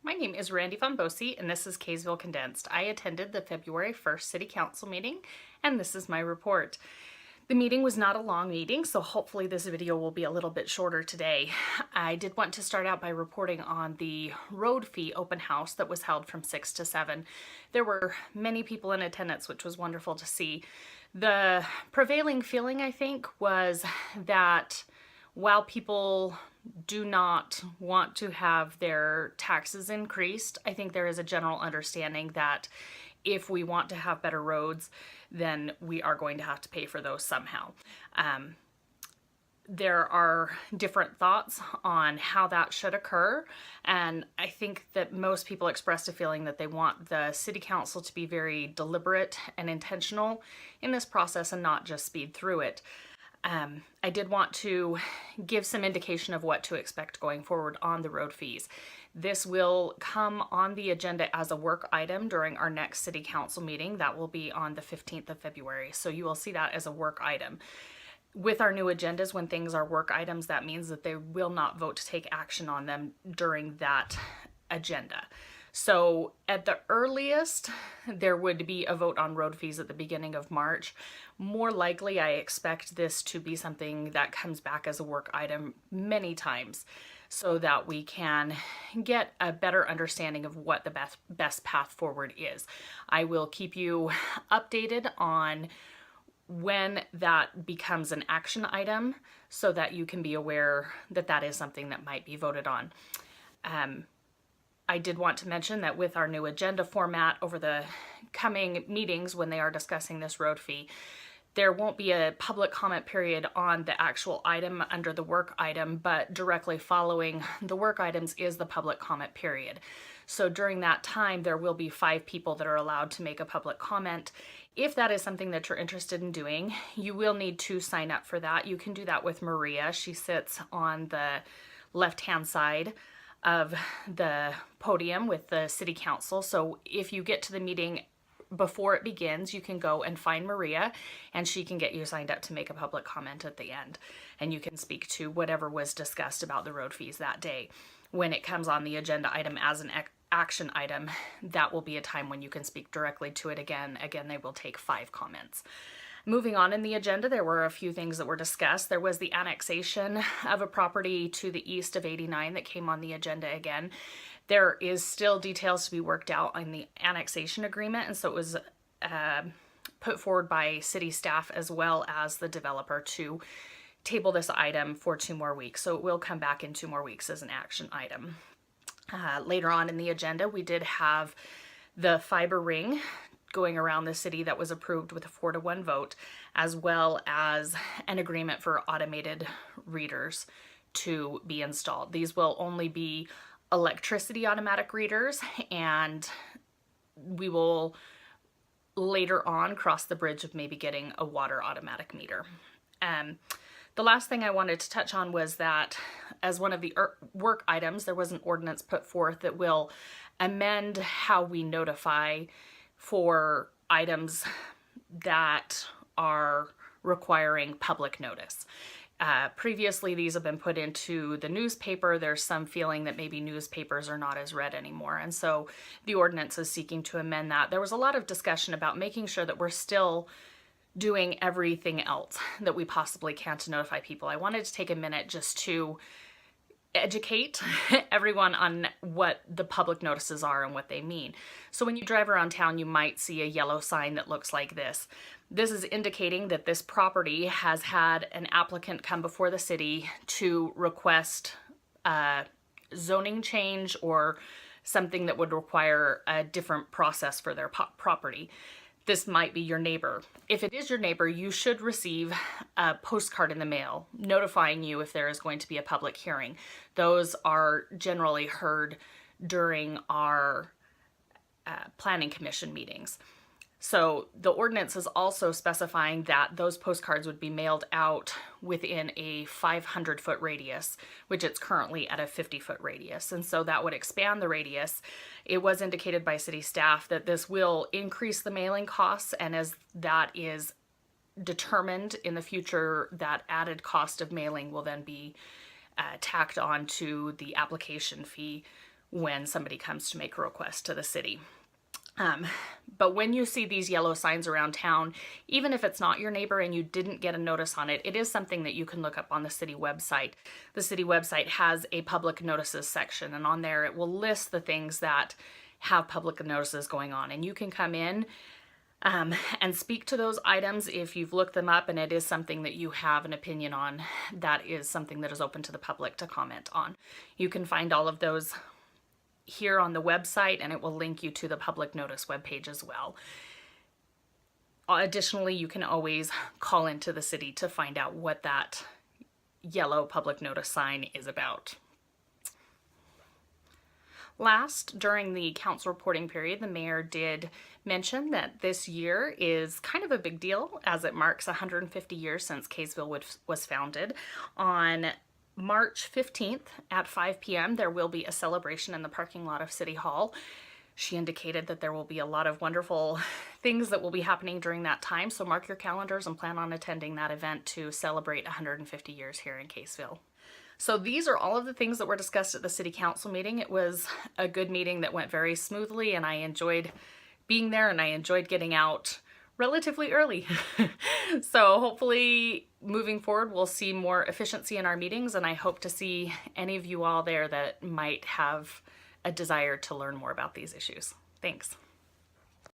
My name is Randy Von Bosse, and this is Kaysville Condensed. I attended the February 1st City Council meeting, and this is my report. The meeting was not a long meeting, so hopefully this video will be a little bit shorter today. I did want to start out by reporting on the road fee open house that was held from 6 to 7. There were many people in attendance, which was wonderful to see. The prevailing feeling, I think, was that while people do not want to have their taxes increased, I think there is a general understanding that if we want to have better roads, then we are going to have to pay for those somehow. There are different thoughts on how that should occur, and I think that most people expressed a feeling that they want the city council to be very deliberate and intentional in this process and not just speed through it. I did want to give some indication of what to expect going forward on the road fees. This will come on the agenda as a work item during our next city council meeting. That will be on the 15th of February, so you will see that as a work item. With our new agendas, when things are work items, that means that they will not vote to take action on them during that agenda. So at the earliest, there would be a vote on road fees at the beginning of March. More likely, I expect this to be something that comes back as a work item many times so that we can get a better understanding of what the best path forward is. I will keep you updated on when that becomes an action item so that you can be aware that that is something that might be voted on. I did want to mention that with our new agenda format over the coming meetings when they are discussing this road fee, there won't be a public comment period on the actual item under the work item, but directly following the work items is the public comment period. So during that time, there will be 5 people that are allowed to make a public comment. If that is something that you're interested in doing, you will need to sign up for that. You can do that with Maria. She sits on the left-hand side of the podium with the city council. So if you get to the meeting before it begins, you can go and find Maria and she can get you signed up to make a public comment at the end. And you can speak to whatever was discussed about the road fees that day. When it comes on the agenda item as an action item, that will be a time when you can speak directly to it again. Again, they will take 5 comments. Moving on in the agenda, there were a few things that were discussed. There was the annexation of a property to the east of 89 that came on the agenda again. There is still details to be worked out on the annexation agreement, and so it was put forward by city staff as well as the developer to table this item for 2 more weeks. So it will come back in 2 more weeks as an action item. Later on in the agenda, we did have the fiber ring going around the city that was approved with a 4-to-1 vote, as well as an agreement for automated readers to be installed. These will only be electricity automatic readers, and we will later on cross the bridge of maybe getting a water automatic meter. The last thing I wanted to touch on was that as one of the work items, there was an ordinance put forth that will amend how we notify for items that are requiring public notice. Previously, these have been put into the newspaper. There's some feeling that maybe newspapers are not as read anymore, and so the ordinance is seeking to amend that. There was a lot of discussion about making sure that we're still doing everything else that we possibly can to notify people. I wanted to take a minute just to educate everyone on what the public notices are and what they mean. So when you drive around town, you might see a yellow sign that looks like this. This is indicating that this property has had an applicant come before the city to request a zoning change or something that would require a different process for their property. This might be your neighbor. If it is your neighbor, you should receive a postcard in the mail notifying you if there is going to be a public hearing. Those are generally heard during our planning commission meetings. So the ordinance is also specifying that those postcards would be mailed out within a 500-foot radius, which it's currently at a 50-foot radius. And so that would expand the radius. It was indicated by city staff that this will increase the mailing costs, and as that is determined in the future, that added cost of mailing will then be tacked on to the application fee when somebody comes to make a request to the city. But when you see these yellow signs around town, even if it's not your neighbor and you didn't get a notice on it, it is something that you can look up on the city website. The city website has a public notices section, and on there it will list the things that have public notices going on, and you can come in and speak to those items if you've looked them up and it is something that you have an opinion on. That is something that is open to the public to comment on. You can find all of those here on the website, and it will link you to the public notice webpage as well. Additionally, you can always call into the city to find out what that yellow public notice sign is about. Last, during the council reporting period, the mayor did mention that this year is kind of a big deal as it marks 150 years since Kaysville was founded. On March 15th at 5 p.m. there will be a celebration in the parking lot of City Hall. She indicated that there will be a lot of wonderful things that will be happening during that time, so mark your calendars and plan on attending that event to celebrate 150 years here in Kaysville. So these are all of the things that were discussed at the city council meeting. It was a good meeting that went very smoothly, and I enjoyed being there, and I enjoyed getting out relatively early. So hopefully moving forward we'll see more efficiency in our meetings, and I hope to see any of you all there that might have a desire to learn more about these issues. Thanks.